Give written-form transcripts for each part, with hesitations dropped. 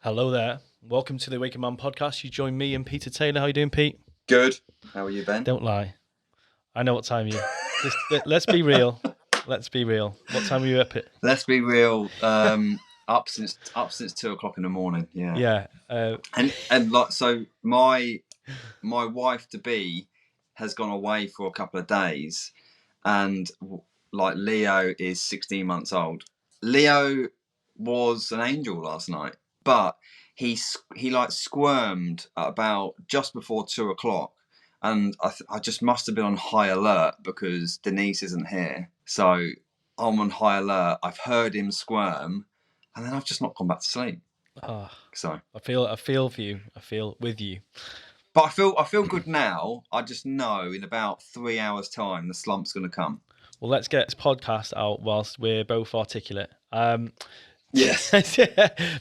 Hello there. Welcome to the Awaken Man podcast. You join me and Peter Taylor. How you doing, Pete? Good. How are you, Ben? Don't lie. I know what time you. Let's be real. Let's be real. What time were you up at? Let's be real. Up since 2 o'clock in the morning. Yeah. Yeah. And like so, my wife to be has gone away for a couple of days, and like Leo is 16 months old. Leo was an angel last night, but he like squirmed at about just before 2 o'clock. And I just must have been on high alert because Denise isn't here. So I'm on high alert. I've heard him squirm, and then I've just not gone back to sleep. So I feel for you. I feel with you. But I feel good now. I just know in about 3 hours' time the slump's going to come. Well, let's get this podcast out whilst we're both articulate. Yes.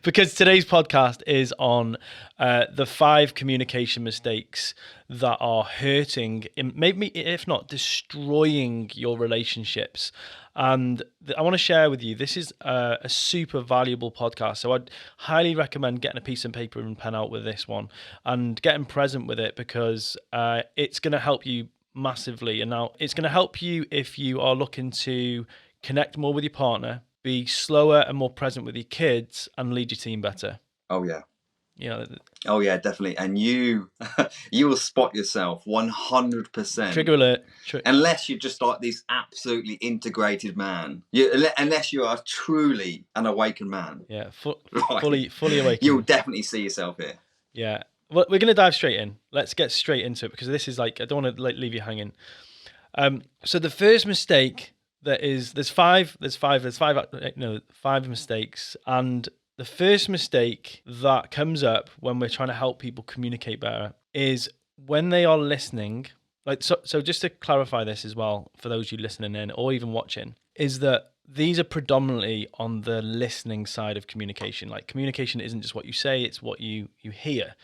Because today's podcast is on the 5 communication mistakes that are hurting, maybe if not destroying your relationships. And I want to share with you, this is a super valuable podcast. So I'd highly recommend getting a piece of paper and pen out with this one and getting present with it, because it's going to help you massively. And now it's going to help you if you are looking to connect more with your partner, be slower and more present with your kids, and lead your team better. Oh yeah. Yeah. Oh yeah, definitely. And you will spot yourself 100%. Trigger alert. Unless you're just like this absolutely integrated man. Unless you are truly an awakened man. Yeah, fully awakened. You'll definitely see yourself here. Yeah. Well, we're going to dive straight in. Let's get straight into it, because this is like, I don't want to leave you hanging. So the first mistake there's five mistakes. And the first mistake that comes up when we're trying to help people communicate better is when they are listening. Like, so just to clarify this as well, for those you listening in or even watching, is that these are predominantly on the listening side of communication. Like, communication isn't just what you say, it's what you hear.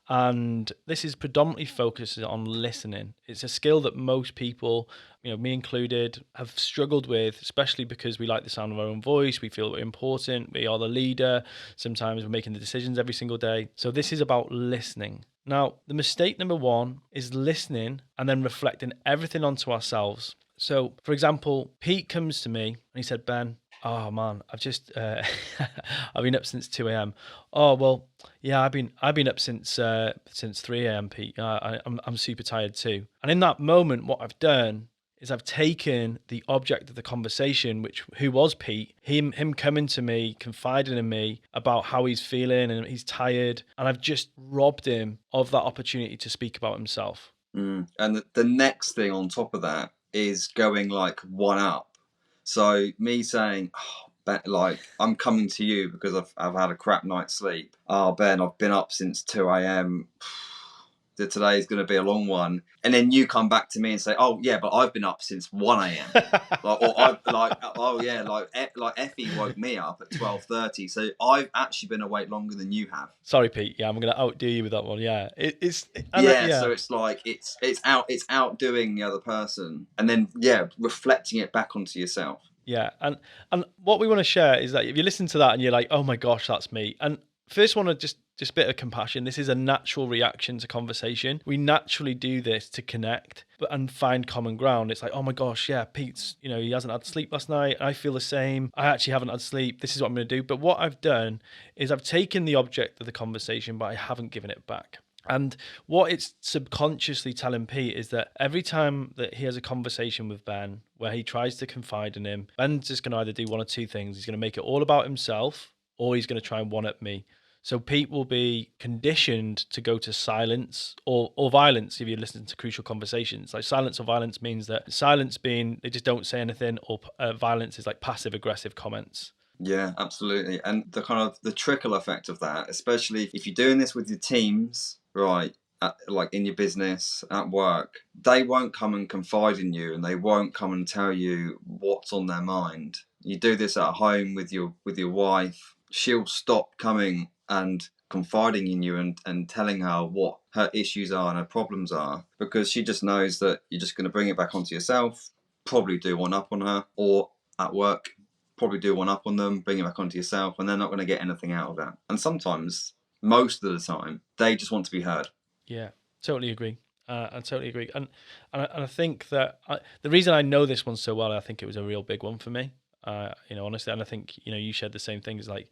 And this is predominantly focused on listening. It's a skill that most people, me included, have struggled with, especially because we like the sound of our own voice. We feel we're important. We are the leader. Sometimes we're making the decisions every single day. So this is about listening. Now, the mistake number 1 is listening and then reflecting everything onto ourselves. So, for example, Pete comes to me and he said, "Ben, oh man, I've just I've been up since 2 a.m. Oh well, yeah, I've been up since 3 a.m. Pete. I'm super tired too." And in that moment, what I've done is I've taken the object of the conversation, who was Pete, him coming to me, confiding in me about how he's feeling and he's tired, and I've just robbed him of that opportunity to speak about himself. And the next thing on top of that is going like one up. So me saying, like, I'm coming to you because I've had a crap night's sleep. Oh, Ben, I've been up since 2 a.m. Today's going to be a long one. And then you come back to me and say, "Oh yeah, but I've been up since 1 a.m. like Effie woke me up at 12:30. So I've actually been awake longer than you have." Sorry, Pete. Yeah, I'm going to outdo you with that one. Yeah, So it's like it's outdoing the other person, and then reflecting it back onto yourself. Yeah, and what we want to share is that if you listen to that and you're like, "Oh my gosh, that's me," and first want to just a bit of compassion. This is a natural reaction to conversation. We naturally do this to connect and find common ground. It's like, "Oh my gosh, yeah, Pete's, he hasn't had sleep last night. I feel the same. I actually haven't had sleep. This is what I'm going to do." But what I've done is I've taken the object of the conversation, but I haven't given it back. And what it's subconsciously telling Pete is that every time that he has a conversation with Ben where he tries to confide in him, Ben's just going to either do one or two things. He's going to make it all about himself, or he's going to try and one-up me. So Pete will be conditioned to go to silence or violence if you listen to crucial conversations. Like, silence or violence means that silence being they just don't say anything, or violence is like passive-aggressive comments. Yeah, absolutely. And the trickle effect of that, especially if you're doing this with your teams, right, like in your business, at work, they won't come and confide in you, and they won't come and tell you what's on their mind. You do this at home with your wife, she'll stop coming and confiding in you and telling her what her issues are and her problems are, because she just knows that you're just going to bring it back onto yourself, probably do one up on her, or at work probably do one up on them, bring it back onto yourself, and they're not going to get anything out of that. And sometimes, most of the time, they just want to be heard. Yeah, totally agree. I totally agree, and I think that the reason I know this one so well, I think it was a real big one for me. Honestly, and I think you shared the same thing. Is like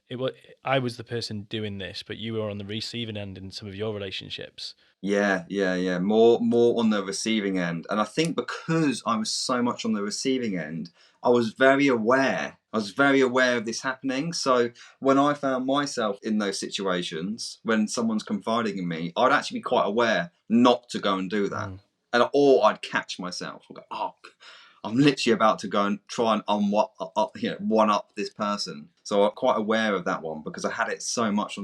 it was I was the person doing this, but you were on the receiving end in some of your relationships. Yeah, yeah, yeah. More on the receiving end. And I think because I was so much on the receiving end, I was very aware. I was very aware of this happening. So when I found myself in those situations, when someone's confiding in me, I'd actually be quite aware not to go and do that. Mm. Or I'd catch myself. I'd go, oh, I'm literally about to go and try and one up this person. So I'm quite aware of that one because I had it so much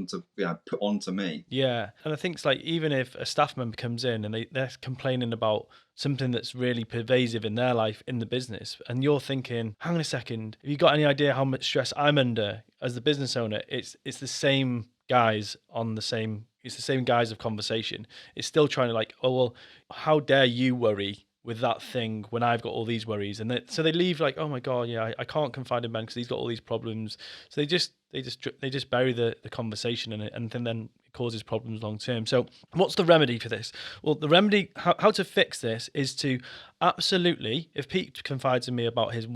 put onto me. Yeah, and I think it's like even if a staff member comes in and they're complaining about something that's really pervasive in their life in the business, and you're thinking, hang on a second, have you got any idea how much stress I'm under as the business owner? It's the same guys on the same. It's the same guise of conversation. It's still trying to like, oh well, how dare you worry with that thing when I've got all these worries, and so they leave like, oh my god, yeah, I can't confide in Ben because he's got all these problems. So they just bury the conversation and then it causes problems long term. So what's the remedy for this? Well, the remedy, how to fix this, is to absolutely, if Pete confides in me about his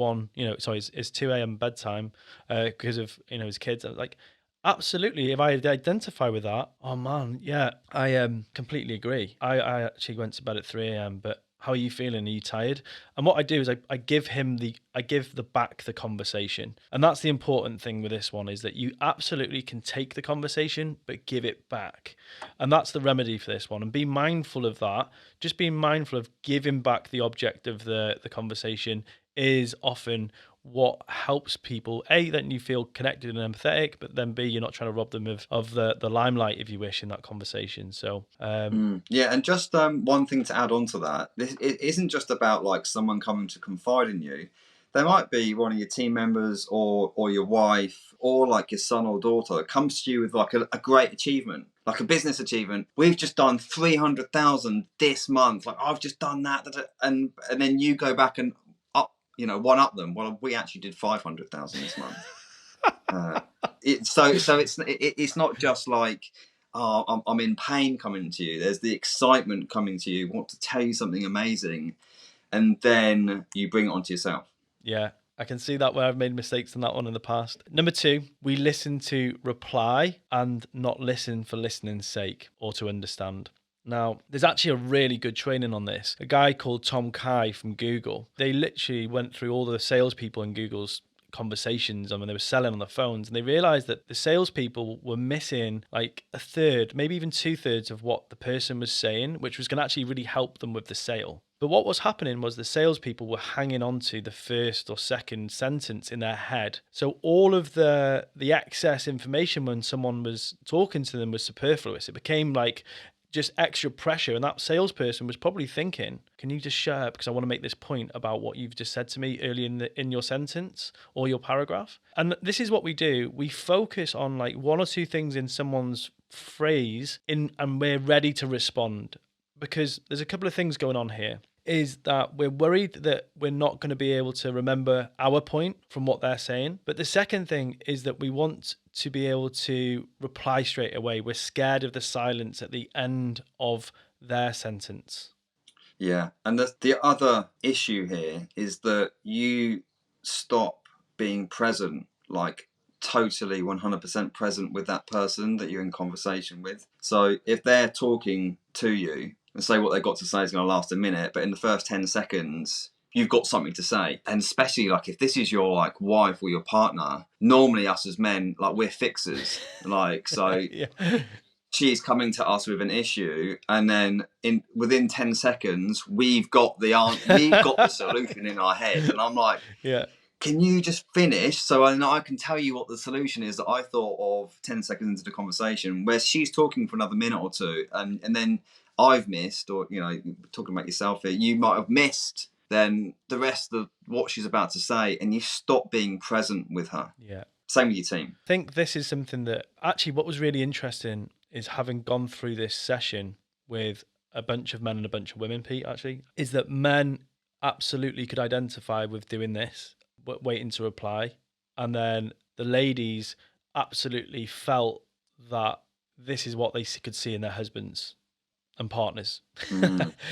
his 2 a.m. bedtime because of his kids, like. Absolutely. If I identify with that, oh man, yeah, I completely agree. I actually went to bed at 3 a.m. But how are you feeling? Are you tired? And what I do is I give the back the conversation. And that's the important thing with this one, is that you absolutely can take the conversation, but give it back. And that's the remedy for this one. And be mindful of that. Just being mindful of giving back the object of the conversation is often what helps people, A, that you feel connected and empathetic, but then B, you're not trying to rob them of the limelight, if you wish, in that conversation. So yeah, and just one thing to add on to that, it isn't just about like someone coming to confide in you. There might be one of your team members or your wife or like your son or daughter that comes to you with like a great achievement, like a business achievement. We've just done 300,000 this month. Like I've just done that, and then you go back and one up them. Well, we actually did 500,000 this month. It's not just like, oh, I'm in pain coming to you. There's the excitement coming to you. Want to tell you something amazing, and then you bring it onto yourself. yeah, I can see that where I've made mistakes on that one in the past. Number 2, we listen to reply and not listen for listening's sake or to understand. Now, there's actually a really good training on this. A guy called Tom Kai from Google. They literally went through all the salespeople in Google's conversations and when they were selling on the phones, and they realized that the salespeople were missing like a third, maybe even 2/3 of what the person was saying, which was going to actually really help them with the sale. But what was happening was the salespeople were hanging on to the first or second sentence in their head. So all of the excess information when someone was talking to them was superfluous. It became like just extra pressure, and that salesperson was probably thinking, can you just shut up because I want to make this point about what you've just said to me early in your sentence or your paragraph. And this is what we do. We focus on like one or two things in someone's phrase and we're ready to respond, because there's a couple of things going on here. Is that we're worried that we're not going to be able to remember our point from what they're saying. But the second thing is that we want to be able to reply straight away. We're scared of the silence at the end of their sentence. Yeah, and the other issue here is that you stop being present, like totally 100% present with that person that you're in conversation with. So if they're talking to you and say what they've got to say is going to last a minute, but in the first 10 seconds, you've got something to say. And especially like if this is your like wife or your partner, normally us as men, like we're fixers. Like, so Yeah. she's coming to us with an issue, and then within 10 seconds, we've got the solution in our head. And I'm like, Yeah. can you just finish so I can tell you what the solution is that I thought of 10 seconds into the conversation, where she's talking for another minute or two, and then I've missed, or talking about yourself here, you might have missed then the rest of what she's about to say, and you stop being present with her. Yeah. Same with your team. I think this is something that actually what was really interesting is having gone through this session with a bunch of men and a bunch of women, Pete, actually, is that men absolutely could identify with doing this. waiting to reply. And then the ladies absolutely felt that this is what they could see in their husbands and partners. So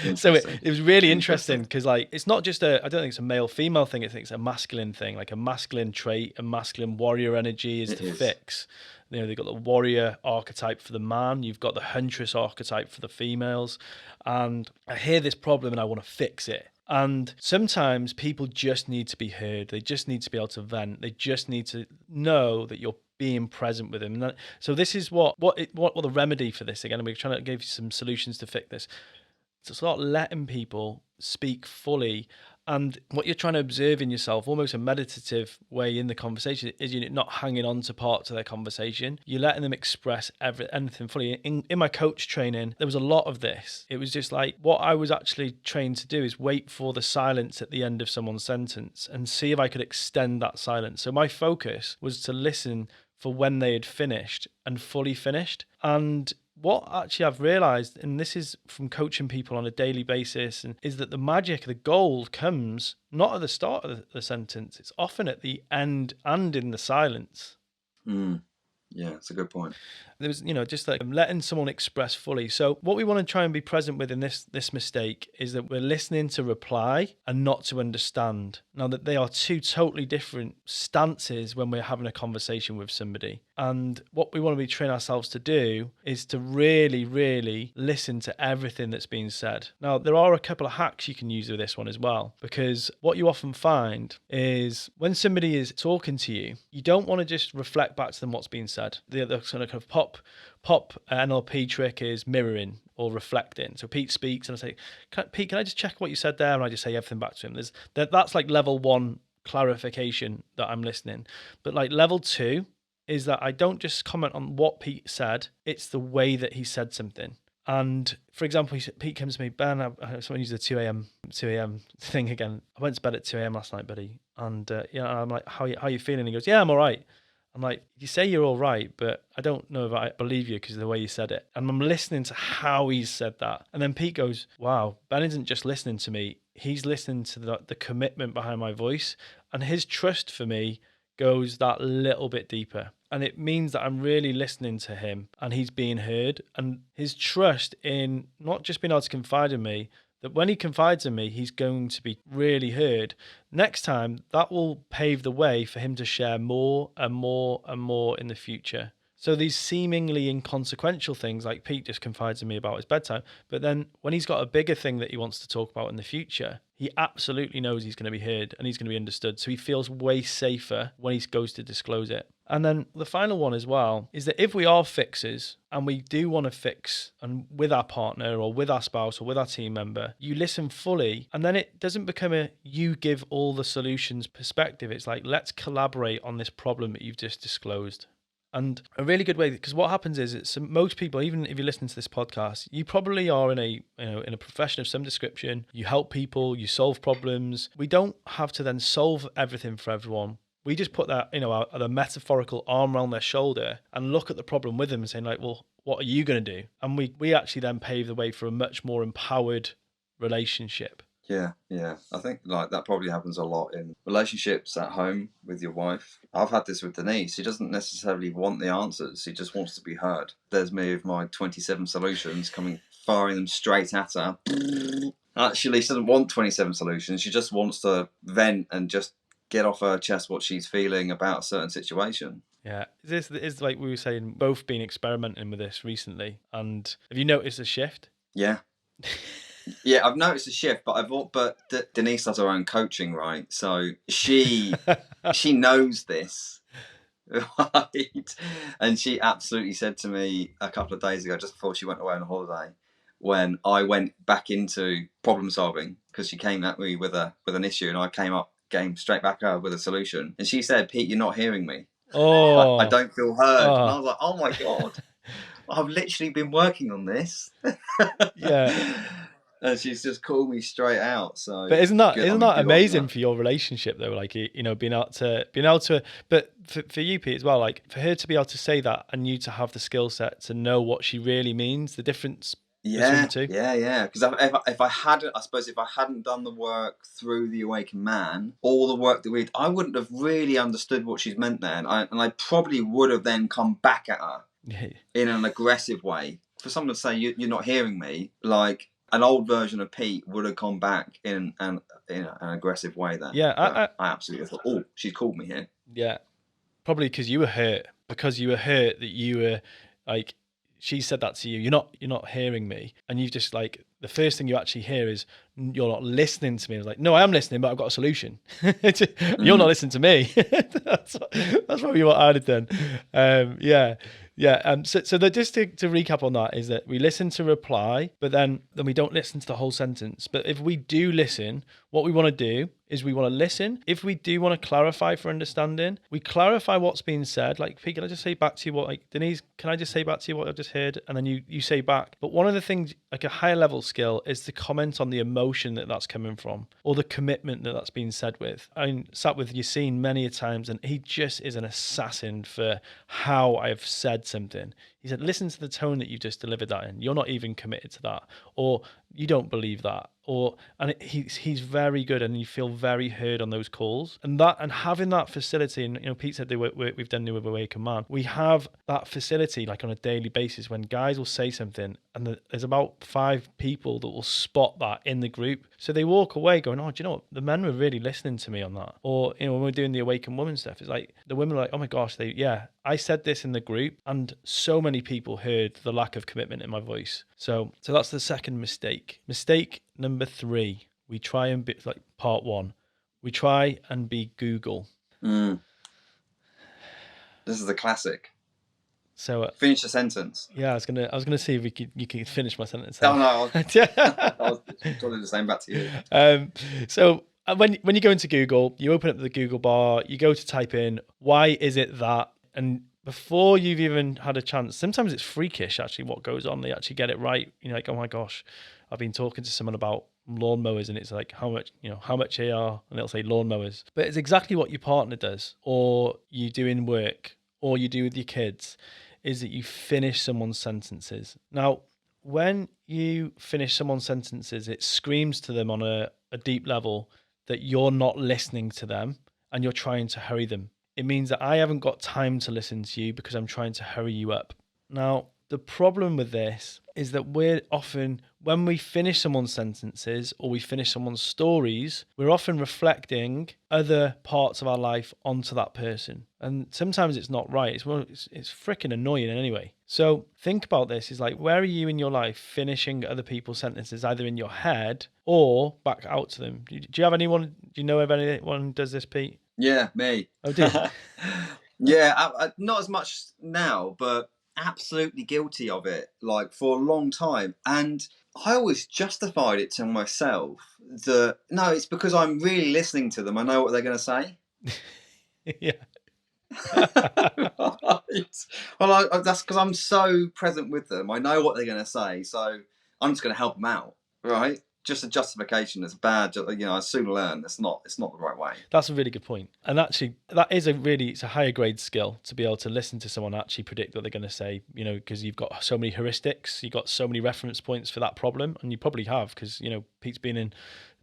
Interesting. it was really interesting because like it's not just I don't think it's a male female thing. I think it's a masculine thing, like a masculine trait, a masculine warrior energy is to fix. You know, they've got the warrior archetype for the man, you've got the huntress archetype for the females, and I hear this problem and I want to fix it. And sometimes people just need to be heard. They just need to be able to vent. They just need to know that you're being present with them. And so this is what the remedy for this again. And we're trying to give you some solutions to fix this. So start letting people speak fully. And what you're trying to observe in yourself, almost a meditative way in the conversation, is you're not hanging on to parts of their conversation. You're letting them express anything fully. In my coach training, there was a lot of this. It was just like what I was actually trained to do is wait for the silence at the end of someone's sentence and see if I could extend that silence. So my focus was to listen for when they had finished and fully finished. And what actually I've realized, and this is from coaching people on a daily basis, and is that the magic, the gold comes not at the start of the sentence, it's often at the end and in the silence. Yeah, it's a good point. There was, just like letting someone express fully. So what we want to try and be present with in this mistake is that we're listening to reply and not to understand. Now that they are two totally different stances when we're having a conversation with somebody. And what we want to be training ourselves to do is to really, really listen to everything that's being said. Now, there are a couple of hacks you can use with this one as well, because what you often find is when somebody is talking to you, you don't want to just reflect back to them what's being said. The kind of pop NLP trick is mirroring or reflecting. So Pete speaks and I say, Pete, can I just check what you said there? And I just say everything back to him. That's like level 1 clarification that I'm listening. But like level 2 is that I don't just comment on what Pete said, it's the way that he said something. And for example, Pete comes to me, Ben, someone used the 2 a.m. thing again. I went to bed at 2 a.m. last night, buddy. And I'm like, how are you feeling? He goes, yeah, I'm all right. I'm like, you say you're all right, but I don't know if I believe you because of the way you said it. And I'm listening to how he said that. And then Pete goes, wow, Ben isn't just listening to me. He's listening to the commitment behind my voice. And his trust for me goes that little bit deeper. And it means that I'm really listening to him and he's being heard. And his trust in not just being able to confide in me, that when he confides in me, he's going to be really heard. Next time, that will pave the way for him to share more and more and more in the future. So these seemingly inconsequential things, like Pete just confides in me about his bedtime, but then when he's got a bigger thing that he wants to talk about in the future, he absolutely knows he's going to be heard and he's going to be understood. So he feels way safer when he goes to disclose it. And then the final one as well is that if we are fixers and we do want to fix and with our partner or with our spouse or with our team member, you listen fully and then it doesn't become a you give all the solutions perspective. It's like, let's collaborate on this problem that you've just disclosed. And a really good way, because what happens is most people, even if you're listening to this podcast, you probably are in a profession of some description. You help people, you solve problems. We don't have to then solve everything for everyone. We just put that, the metaphorical arm around their shoulder and look at the problem with them and saying like, well, what are you going to do? And we actually then pave the way for a much more empowered relationship. Yeah. I think like that probably happens a lot in relationships at home with your wife. I've had this with Denise. She doesn't necessarily want the answers. She just wants to be heard. There's me with my 27 solutions firing them straight at her. Actually, she doesn't want 27 solutions. She just wants to vent and just get off her chest what she's feeling about a certain situation. Yeah, this is like we were saying, both been experimenting with this recently. And have you noticed a shift? Yeah. Yeah, I've noticed a shift, but Denise has her own coaching, right? So she knows this, right? And she absolutely said to me a couple of days ago, just before she went away on a holiday, when I went back into problem solving, because she came at me with an issue, and I came straight back at her with a solution, and she said, "Pete, you're not hearing me. Oh, I don't feel heard." And I was like, "Oh my God, I've literally been working on this." Yeah. And she's just called me straight out. So, but isn't that amazing for your relationship though? Like being able to. But for you, Pete, as well, like for her to be able to say that and you to have the skill set to know what she really means, the difference This number two. Yeah. Because if I hadn't done the work through the Awakened Man, all the work that I wouldn't have really understood what she's meant there, and I probably would have then come back at her in an aggressive way. For someone to say you're not hearing me, like an old version of Pete would have come back in an aggressive way there. Yeah, I absolutely thought, oh, she's called me here. Yeah, probably because you were hurt. Because you were hurt that you were like, she said that to you. You're not hearing me, and you just like the first thing you actually hear is you're not listening to me. It's like, no, I am listening, but I've got a solution. You're not listening to me. that's probably what I'd have done. Yeah. So just to recap on that is that we listen to reply, but then we don't listen to the whole sentence. But if we do listen, what we want to do is we want to listen. If we do want to clarify for understanding, we clarify what's being said. Like, Pete, can I just say back to you what, like, Denise, can I just say back to you what I've just heard? And then you say back. But one of the things, like a higher level skill, is to comment on the emotion that's coming from, or the commitment that's being said with. I sat with Yassine many a times, and he just is an assassin for how I've said something. He said, listen to the tone that you just delivered that in. You're not even committed to that, or you don't believe that, he's very good, and you feel very heard on those calls. And having that facility, and Pete said we've done New Awakened Man. We have that facility like on a daily basis when guys will say something, and there's about 5 people that will spot that in the group. So they walk away going, oh, do you know what? The men were really listening to me on that. Or, when we're doing the Awakened Woman stuff, it's like the women are like, oh my gosh, I said this in the group, and so many people heard the lack of commitment in my voice. So that's the second mistake. Mistake number 3, we try and be like part 1. We try and be Google. This is the classic. So finish the sentence. Yeah, I was gonna see if you could finish my sentence. Oh no, I was totally the same back to you. So when you go into Google, you open up the Google bar, you go to type in why is it that, and before you've even had a chance, sometimes it's freakish actually what goes on. They actually get it right. Like, oh my gosh, I've been talking to someone about lawnmowers, and it's like how much they are, and they'll say lawnmowers. But it's exactly what your partner does, or you do in work, or you do with your kids, is that you finish someone's sentences. Now, when you finish someone's sentences, it screams to them on a deep level that you're not listening to them and you're trying to hurry them. It means that I haven't got time to listen to you because I'm trying to hurry you up. Now, the problem with this is that we're often, when we finish someone's sentences or we finish someone's stories, we're often reflecting other parts of our life onto that person. And sometimes it's not right. It's freaking annoying anyway. So think about this. Is like, where are you in your life finishing other people's sentences, either in your head or back out to them? Do you have anyone, do you know of anyone who does this, Pete? Yeah, me. Oh, do you? Yeah, I, not as much now, but absolutely guilty of it, like for a long time. And I always justified it to myself that, no, it's because I'm really listening to them. I know what they're going to say. Yeah. Right. Well, that's because I'm so present with them. I know what they're going to say, so I'm just going to help them out, right? Just a justification is bad. I soon learn it's not the right way. That's a really good point. And actually, it's a higher grade skill to be able to listen to someone actually predict what they're going to say, because you've got so many heuristics, you've got so many reference points for that problem. And you probably have, because, Pete's been in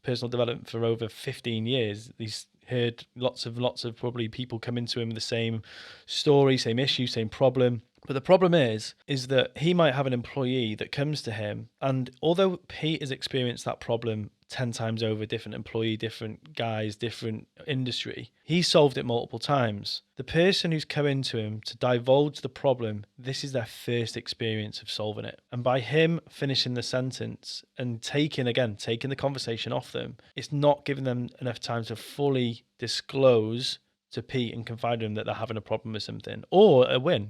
personal development for over 15 years. He's heard lots of probably people come into him with the same story, same issue, same problem. But the problem is that he might have an employee that comes to him, and although Pete has experienced that problem 10 times over, different employee, different guys, different industry, he solved it multiple times. The person who's come into him to divulge the problem, this is their first experience of solving it. And by him finishing the sentence and taking the conversation off them, it's not giving them enough time to fully disclose to Pete and confide to him that they're having a problem with something, or a win.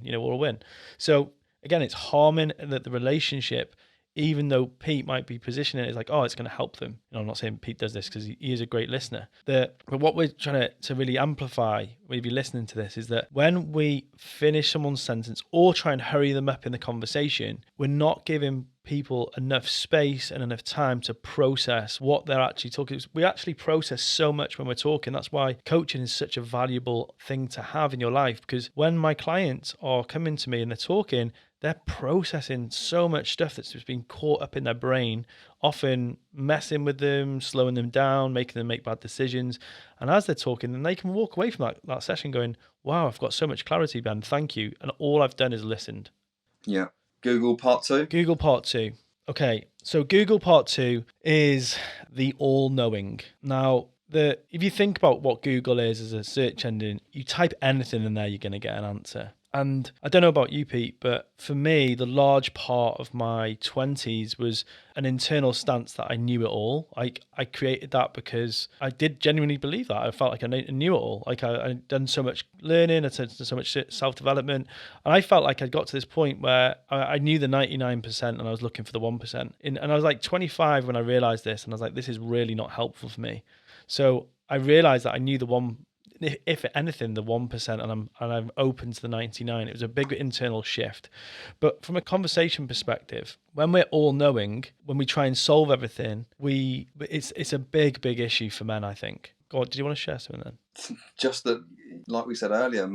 So again, it's harming the relationship, even though Pete might be positioning it as like, oh, it's going to help them. I'm not saying Pete does this because he is a great listener. But what we're trying to really amplify, if you're listening to this, is that when we finish someone's sentence or try and hurry them up in the conversation, we're not giving people enough space and enough time to process what they're actually talking. We actually process so much when we're talking. That's why coaching is such a valuable thing to have in your life, because when my clients are coming to me and they're talking, they're processing so much stuff that's just been caught up in their brain, often messing with them, slowing them down, making them make bad decisions. And as they're talking, then they can walk away from that session going, wow, I've got so much clarity, Ben, thank you. And all I've done is listened. Yeah. Google part 2. Google part 2. Okay, so Google part 2 is the all-knowing. Now, if you think about what Google is as a search engine, you type anything in there, you're going to get an answer. And I don't know about you, Pete, but for me, the large part of my 20s was an internal stance that I knew it all. I created that because I did genuinely believe that. I felt like I knew it all. Like I'd done so much learning, I'd done so much self-development. And I felt like I'd got to this point where I knew the 99% and I was looking for the 1%. And I was like 25 when I realized this. And I was like, this is really not helpful for me. So I realized that I knew the one, if anything, the 1%, and I'm open to the 99. It was a big internal shift. But from a conversation perspective, when we're all knowing, when we try and solve everything, it's a big issue for men, I think. God, did you want to share something then? Just that, like we said earlier,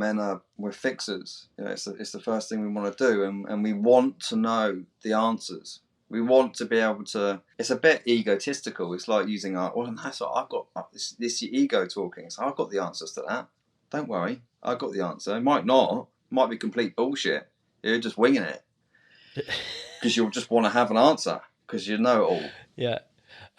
we're fixers. It's the first thing we want to do, and we want to know the answers. We want to be able to. It's a bit egotistical. It's like using I've got this ego talking. So I've got the answers to that. Don't worry, I've got the answer. It might not. It might be complete bullshit. You're just winging it because you'll just want to have an answer because you know it all. Yeah,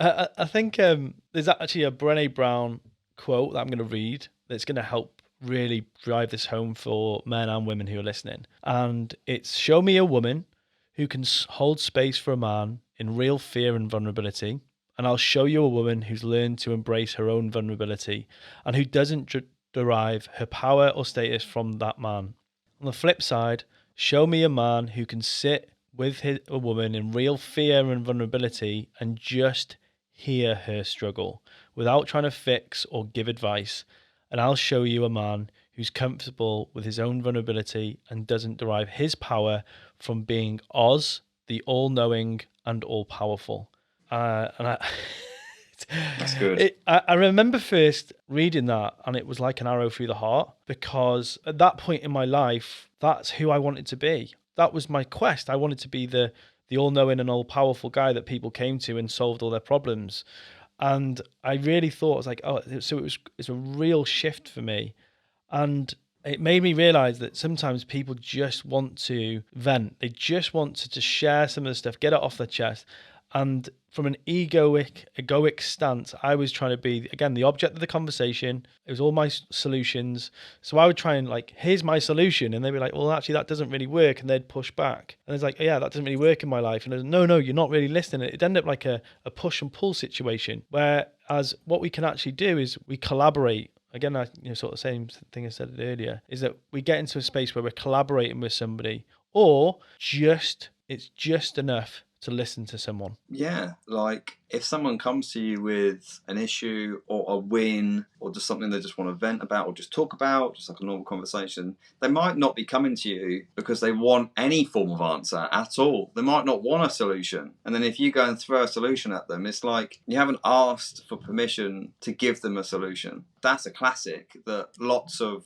I think there's actually a Brené Brown quote that I'm going to read that's going to help really drive this home for men and women who are listening. And it's, show me a woman who can hold space for a man in real fear and vulnerability, and I'll show you a woman who's learned to embrace her own vulnerability and who doesn't derive her power or status from that man. On the flip side, show me a man who can sit with a woman in real fear and vulnerability and just hear her struggle without trying to fix or give advice, and I'll show you a man who's comfortable with his own vulnerability and doesn't derive his power from being Oz, the all-knowing and all-powerful. That's good. I remember first reading that, and it was like an arrow through the heart, because at that point in my life, that's who I wanted to be. That was my quest. I wanted to be the all-knowing and all-powerful guy that people came to and solved all their problems. And I really thought, I was like, oh, so it's a real shift for me. And it made me realize that sometimes people just want to vent. They just want to share some of the stuff, get it off their chest. And from an egoic stance, I was trying to be, again, the object of the conversation. It was all my solutions. So I would try and here's my solution. And they'd be like, well, actually, that doesn't really work. And they'd push back. And it's like, oh, yeah, that doesn't really work in my life. And I was, no, you're not really listening. It ended up like a push and pull situation, whereas what we can actually do is we collaborate. Again, sort of same thing I said earlier, is that we get into a space where we're collaborating with somebody, or it's just enough to listen to someone. Yeah, like if someone comes to you with an issue or a win or just something they just want to vent about or just talk about, just like a normal conversation, they might not be coming to you because they want any form of answer at all. They might not want a solution. And then if you go and throw a solution at them, it's like you haven't asked for permission to give them a solution. That's a classic that lots of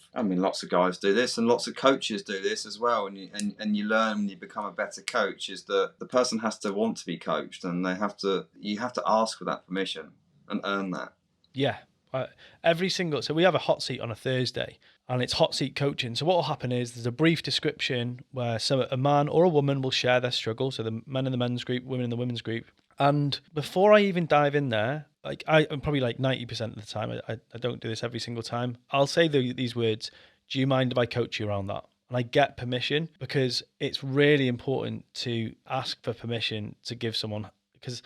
guys do this, and lots of coaches do this as well. And you learn when you become a better coach is that the person has to want to be coached, and you have to ask for that permission and earn that. Yeah. So we have a hot seat on a Thursday, and it's hot seat coaching. So what will happen is there's a brief description where a man or a woman will share their struggle. So the men in the men's group, women in the women's group. And before I even dive in there, I'm probably 90% of the time, I don't do this every single time, I'll say these words: do you mind if I coach you around that? And I get permission, because it's really important to ask for permission to give someone, because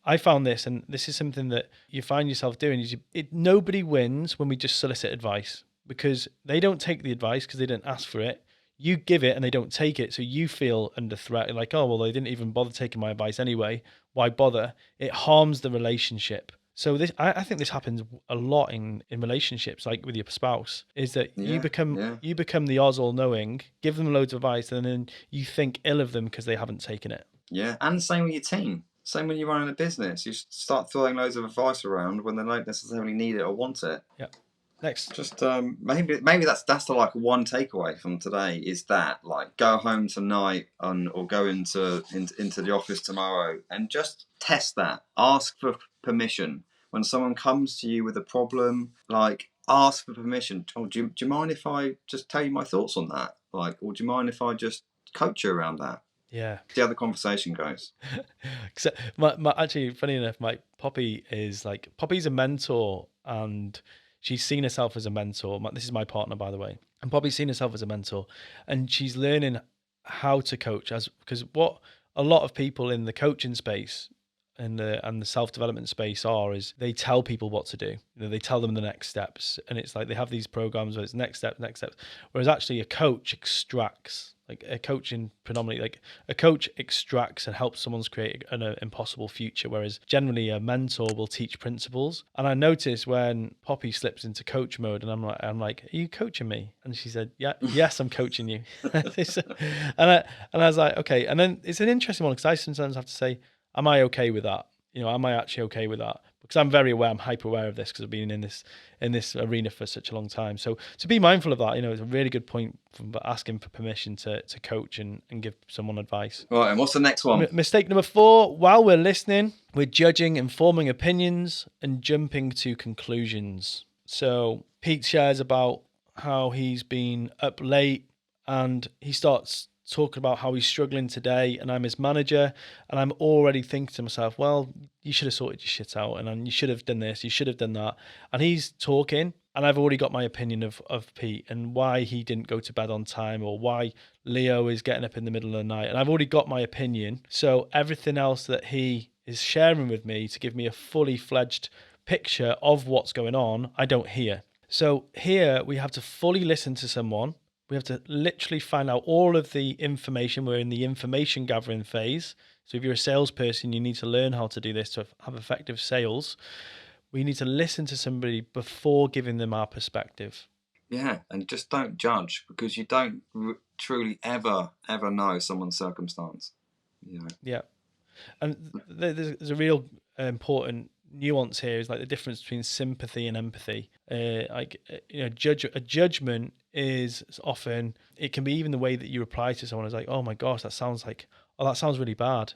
I found this, and this is something that you find yourself doing, nobody wins when we just solicit advice, because they don't take the advice because they didn't ask for it. You give it and they don't take it, so you feel under threat, like, oh, well, they didn't even bother taking my advice anyway. Why bother? It harms the relationship. So I think this happens a lot in relationships, like with your spouse, is that you become the Oz all-knowing, give them loads of advice, and then you think ill of them because they haven't taken it. Yeah, and same with your team. Same when you're running a business. You start throwing loads of advice around when they don't necessarily need it or want it. Yeah. Next. Just maybe that's the like one takeaway from today is that like go home tonight or go into the office tomorrow and just test that. Ask for permission when someone comes to you with a problem. Like ask for permission. Oh, do you mind if I just tell you my thoughts on that? Like, or do you mind if I just coach you around that? Yeah. See how the conversation goes. Actually, funny enough, Poppy's a mentor, and she's seen herself as a mentor. This is my partner, by the way, and Poppy's seen herself as a mentor, and she's learning how to coach because what a lot of people in the coaching space and the self-development space is they tell people what to do. They tell them the next steps, and it's like they have these programs where it's next step, whereas actually a coach extracts. Like a coaching predominantly, like a coach extracts and helps someone's create an impossible future, whereas generally a mentor will teach principles. And I noticed when Poppy slips into coach mode, and I'm like, are you coaching me? And she said, yeah, yes, I'm coaching you. and I was like, okay. And then it's an interesting one because I sometimes have to say, am I okay with that? Am I actually okay with that? Because I'm very aware, I'm hyper aware of this because I've been in this arena for such a long time. So to be mindful of that, it's a really good point from asking for permission to coach and give someone advice. Right, and what's the next one? Mistake number 4, while we're listening, we're judging and forming opinions and jumping to conclusions. So Pete shares about how he's been up late and he starts talking about how he's struggling today, and I'm his manager, and I'm already thinking to myself, well, you should have sorted your shit out, and you should have done this, you should have done that. And he's talking, and I've already got my opinion of Pete and why he didn't go to bed on time, or why Leo is getting up in the middle of the night, and I've already got my opinion. So everything else that he is sharing with me to give me a fully fledged picture of what's going on, I don't hear. So here we have to fully listen to someone. We have to literally find out all of the information. We're in the information gathering phase. So if you're a salesperson, you need to learn how to do this to have effective sales. We need to listen to somebody before giving them our perspective. Yeah, and just don't judge because you don't truly ever know someone's circumstance. Yeah. And there's a real important nuance here is like the difference between sympathy and empathy. A judgment is often, it can be even the way that you reply to someone is like, oh my gosh, that sounds really bad,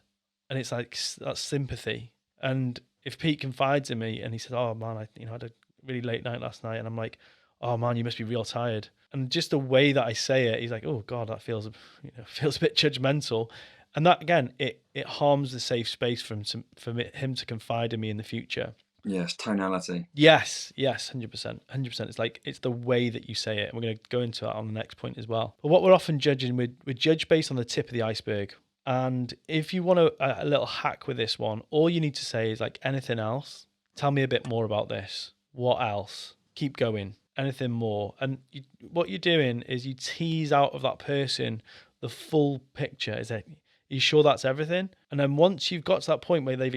and it's like that's sympathy. And if Pete confides in me and he says, oh man, I had a really late night last night, and I'm like, oh man, you must be real tired, and just the way that I say it, he's like, oh god, that feels a bit judgmental. And that, again, it harms the safe space for him to confide in me in the future. Yes, tonality. Yes, 100%. It's like, it's the way that you say it. And we're going to go into that on the next point as well. But what we're often judging, we judge based on the tip of the iceberg. And if you want a little hack with this one, all you need to say is like, anything else? Tell me a bit more about this. What else? Keep going. Anything more? And what you're doing is you tease out of that person the full picture. Is that, are you sure that's everything? And then once you've got to that point where you've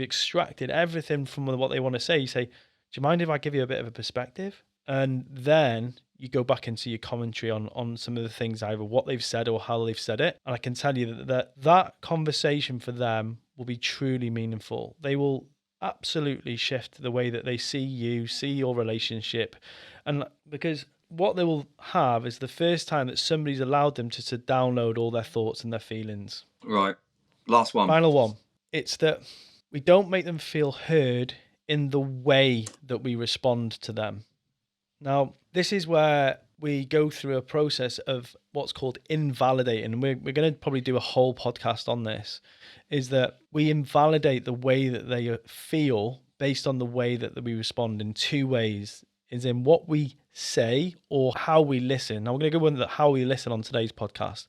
extracted everything from what they want to say, you say, do you mind if I give you a bit of a perspective? And then you go back into your commentary on some of the things, either what they've said or how they've said it. And I can tell you that conversation for them will be truly meaningful. They will absolutely shift the way that they see you, see your relationship. And because what they will have is the first time that somebody's allowed them to download all their thoughts and their feelings. Right. Last one. Final one. It's that we don't make them feel heard in the way that we respond to them. Now, this is where we go through a process of what's called invalidating. And we're going to probably do a whole podcast on this, is that we invalidate the way that they feel based on the way that we respond in 2 ways. Is in what we say or how we listen. Now we're going to go into how we listen on today's podcast.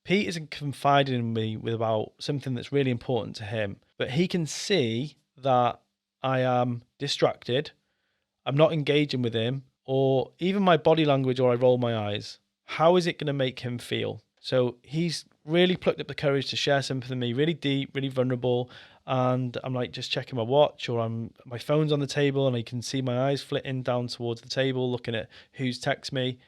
Pete isn't confiding in me with about something that's really important to him, but he can see that I am distracted, I'm not engaging with him, or even my body language, or I roll my eyes. How is it going to make him feel? So he's really plucked up the courage to share something with me, really deep, really vulnerable. And I'm like just checking my watch, or my phone's on the table and I can see my eyes flitting down towards the table, looking at who's texted me.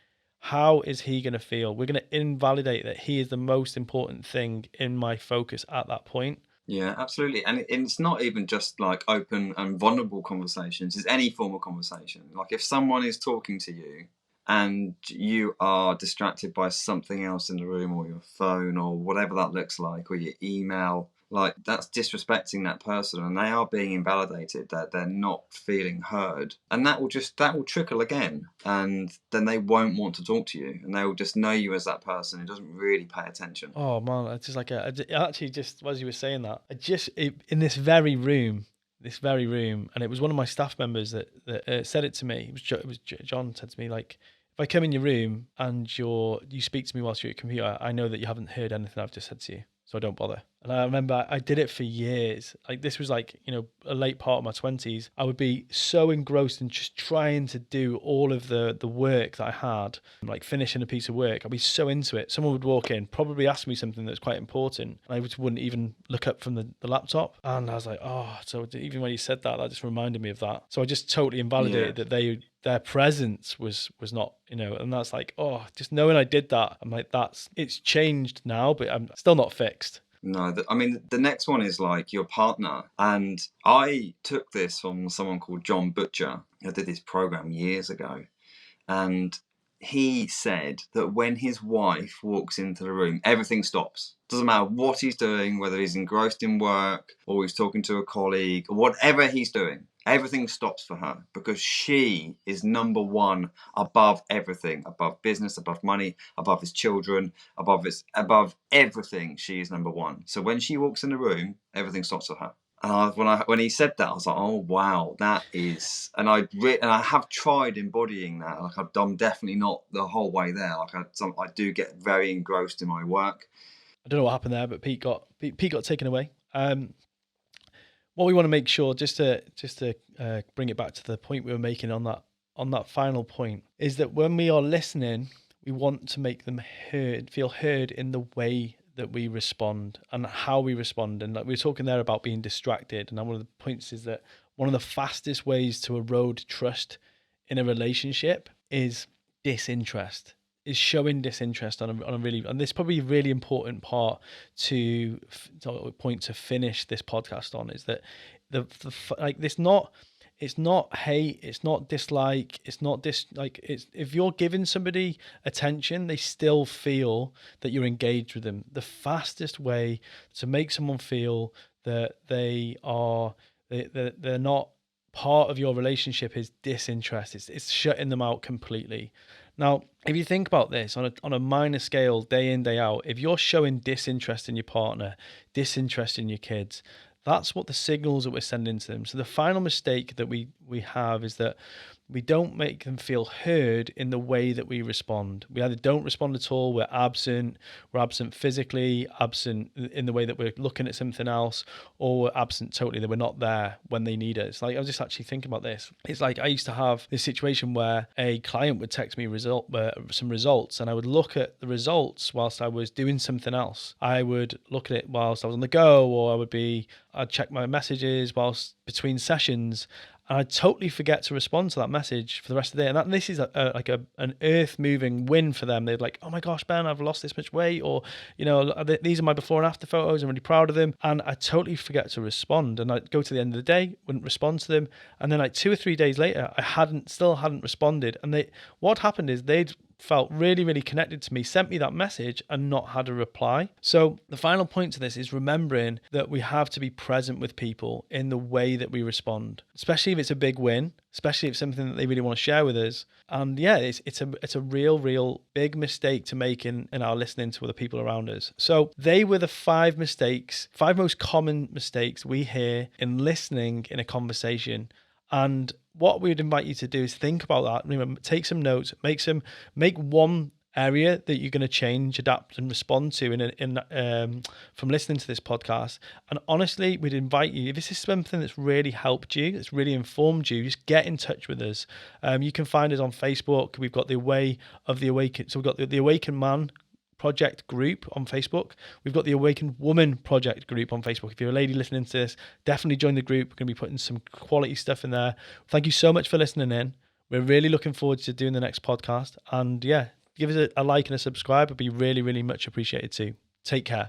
how is he going to feel? We're going to invalidate that he is the most important thing in my focus at that point. Yeah, absolutely. And it's not even just like open and vulnerable conversations, it's any form of conversation. Like if someone is talking to you and you are distracted by something else in the room, or your phone, or whatever that looks like, or your email, like that's disrespecting that person, and they are being invalidated, that they're not feeling heard, and that will trickle again, and then they won't want to talk to you, and they will just know you as that person who doesn't really pay attention. Oh man, it's just like actually, just as you were saying that, in this very room, and it was one of my staff members that said it to me. It was John said to me, like, if I come in your room and you speak to me whilst you're at your computer, I know that you haven't heard anything I've just said to you, so I don't bother. And I remember I did it for years. Like this was like, a late part of my 20s. I would be so engrossed in just trying to do all of the work that I had, like finishing a piece of work. I'd be so into it. Someone would walk in, probably ask me something that's quite important, and I just wouldn't even look up from the laptop. And I was like, oh, so even when you said that, that just reminded me of that. So I just totally invalidated that their presence was not, and that's like, oh, just knowing I did that, I'm like, it's changed now, but I'm still not fixed. No, I mean, the next one is like your partner. And I took this from someone called John Butcher. I did this program years ago. And he said that when his wife walks into the room, everything stops. Doesn't matter what he's doing, whether he's engrossed in work or he's talking to a colleague or whatever he's doing. Everything stops for her because she is number one above everything, above business, above money, above his children, above everything. She is number one. So when she walks in the room, everything stops for her. And when he said that, I was like, oh wow, that is. And I have tried embodying that. Like I'm definitely not the whole way there. Like I do get very engrossed in my work. I don't know what happened there, but Pete got taken away. What we want to make sure, just to bring it back to the point we were making on that final point, is that when we are listening, we want to make them feel heard in the way that we respond and how we respond. And like we were talking there about being distracted, and one of the points is that one of the fastest ways to erode trust in a relationship is disinterest. Is showing disinterest on a really, and this is probably a really important part to finish this podcast on, is that it's not hate, it's not dislike, it's not if you're giving somebody attention, they still feel that you're engaged with them. The fastest way to make someone feel that they're not part of your relationship is disinterest. It's shutting them out completely. Now, if you think about this on a minor scale, day in, day out, if you're showing disinterest in your partner, disinterest in your kids, that's what the signals that we're sending to them. So the final mistake that we have is that we don't make them feel heard in the way that we respond. We either don't respond at all, we're absent physically, absent in the way that we're looking at something else, or we're absent totally, that we're not there when they need us. Like I was just actually thinking about this. It's like I used to have this situation where a client would text me some results, and I would look at the results whilst I was doing something else. I would look at it whilst I was on the go, or I'd check my messages whilst between sessions, and I totally forget to respond to that message for the rest of the day. And this is an earth-moving win for them. They're like, oh my gosh, Ben, I've lost this much weight, or, these are my before and after photos. I'm really proud of them. And I totally forget to respond. And I'd go to the end of the day, wouldn't respond to them. And then like 2 or 3 days later, I still hadn't responded. And what happened is they'd felt really, really connected to me, sent me that message and not had a reply. So the final point to this is remembering that we have to be present with people in the way that we respond, especially if it's a big win, especially if it's something that they really want to share with us. And yeah, it's a real big mistake to make in our listening to other people around us. So they were the 5 most common mistakes we hear in listening in a conversation. And what we would invite you to do is think about that. Remember, take some notes, make one area that you're going to change, adapt, and respond to from listening to this podcast. And honestly, we'd invite you, if this is something that's really helped you, that's really informed you, just get in touch with us. You can find us on Facebook. We've got the Way of the Awakened. So we've got the Awakened Man Project group on Facebook. We've got the Awakened Woman Project group on Facebook. If you're a lady listening to this, definitely join the group. We're going to be putting some quality stuff in there. Thank you so much for listening in. We're really looking forward to doing the next podcast. And yeah, give us a like and a subscribe. It'd be really, really much appreciated too. Take care.